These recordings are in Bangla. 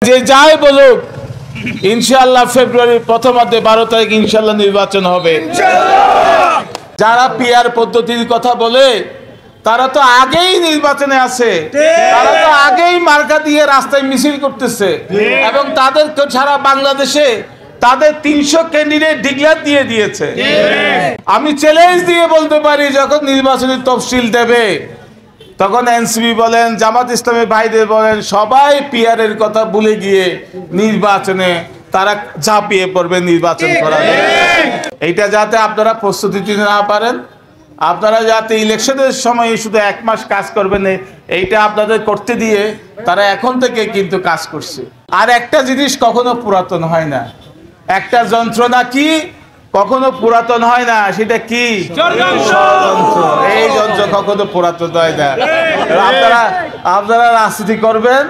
যে যাই বলুক ইনশাআল্লাহ ফেব্রুয়ারির প্রথমার্ধে 12 তারিখ ইনশাআল্লাহ নির্বাচন হবে। যারা পিআর পদ্ধতির কথা বলে তারা তো আগেই নির্বাচনে আছে, তারা তো আগেই মার্কা দিয়ে রাস্তায় মিছিল করতেছে এবং তাদেরকে সারা বাংলাদেশে তাদের 300 ক্যান্ডিডেট ডিক্লেয়ার দিয়ে দিয়েছে। আমি চ্যালেঞ্জ দিয়ে বলতে পারি যখন নির্বাচনী তফসিল দেবে তখন এনসিপি বলেন, জামাত ইসলামের ভাইদের বলেন, সবাই পিআর এর কথা ভুলে গিয়ে নির্বাচনে তারা ঝাঁপিয়ে পড়বে নির্বাচন করার। এইটা যাতে আপনারা প্রস্তুতি নিতে না পারেন, আপনারা যাতে ইলেকশনের সময় শুধু 1 মাস কাজ করবেন এইটা আপনাদের করতে দিয়ে তারা এখন থেকে কিন্তু কাজ করছে। আর একটা জিনিস কখনো পুরাতন হয় না, একটা যন্ত্রণা কি কখনো পুরাতন হয় না, সেটা কি? ষড়যন্ত্র। এই যন্ত্র কখনো পুরাতন হয় না। আপনারা রাজনীতি করবেন,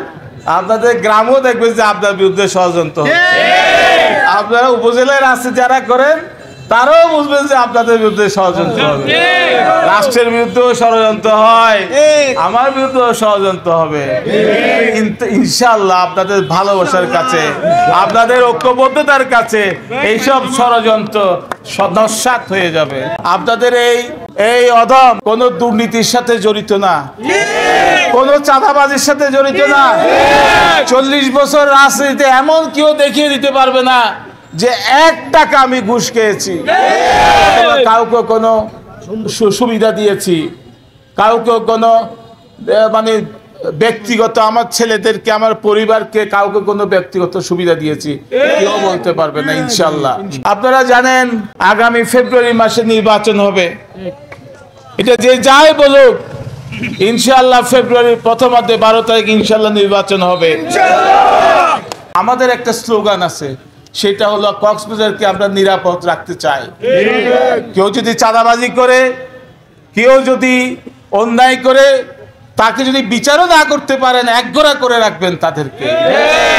আপনাদের গ্রামও দেখবেন যে আপনার বিরুদ্ধে ষড়যন্ত্র হচ্ছে। আপনারা উপজেলায় রাজনীতি যারা করেন তারাও বুঝবেন যে আপনাদের বিরুদ্ধে ষড়যন্ত্র হবে। রাষ্ট্রের বিরুদ্ধেও ষড়যন্ত্র হয়, আমার বিরুদ্ধেও ষড়যন্ত্র হবে। কিন্তু ইনশাআল্লাহ আপনাদের ভালোবাসার কাছে, আপনাদের ঐক্যবদ্ধতার কাছে এইসব ষড়যন্ত্র নস্যাৎ হয়ে যাবে। আপনাদের এই অধম কোন দুর্নীতির সাথে জড়িত না, কোন চাঁদাবাজির সাথে জড়িত না। 40 বছর রাজনীতিতে এমন কেউ দেখিয়ে দিতে পারবে না যে 1 টাকা আমি ঘুষ খেয়েছি, কাউকে কোনো সুবিধা দিয়েছি, কাউকে কোনো মানে ব্যক্তিগত আমার ছেলেদেরকে আমার পরিবারকে কাউকে কোনো ব্যক্তিগত সুবিধা দিয়েছি, কেউ বলতে পারবে না ইনশাআল্লাহ। আপনারা জানেন আগামী ফেব্রুয়ারি মাসে নির্বাচন হবে। এটা যে যাই বলুক ইনশাআল্লাহ ফেব্রুয়ারির প্রথমার্ধে 12 তারিখ ইনশাআল্লাহ নির্বাচন হবে। আমাদের একটা স্লোগান আছে, সেটা হলো কক্সবাজারকে আমরা নিরাপদ রাখতে চাই। কেউ যদি চাঁদাবাজি করে, কেউ যদি অন্যায় করে, তাকে যদি বিচারও না করতে পারেন একগোড়া করে রাখবেন তাদেরকে।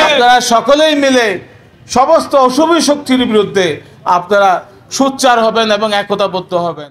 আপনারা সকলেই মিলে সমস্ত অশুভ শক্তির বিরুদ্ধে আপনারা সোচ্চার হবেন এবং একতাবদ্ধ হবেন।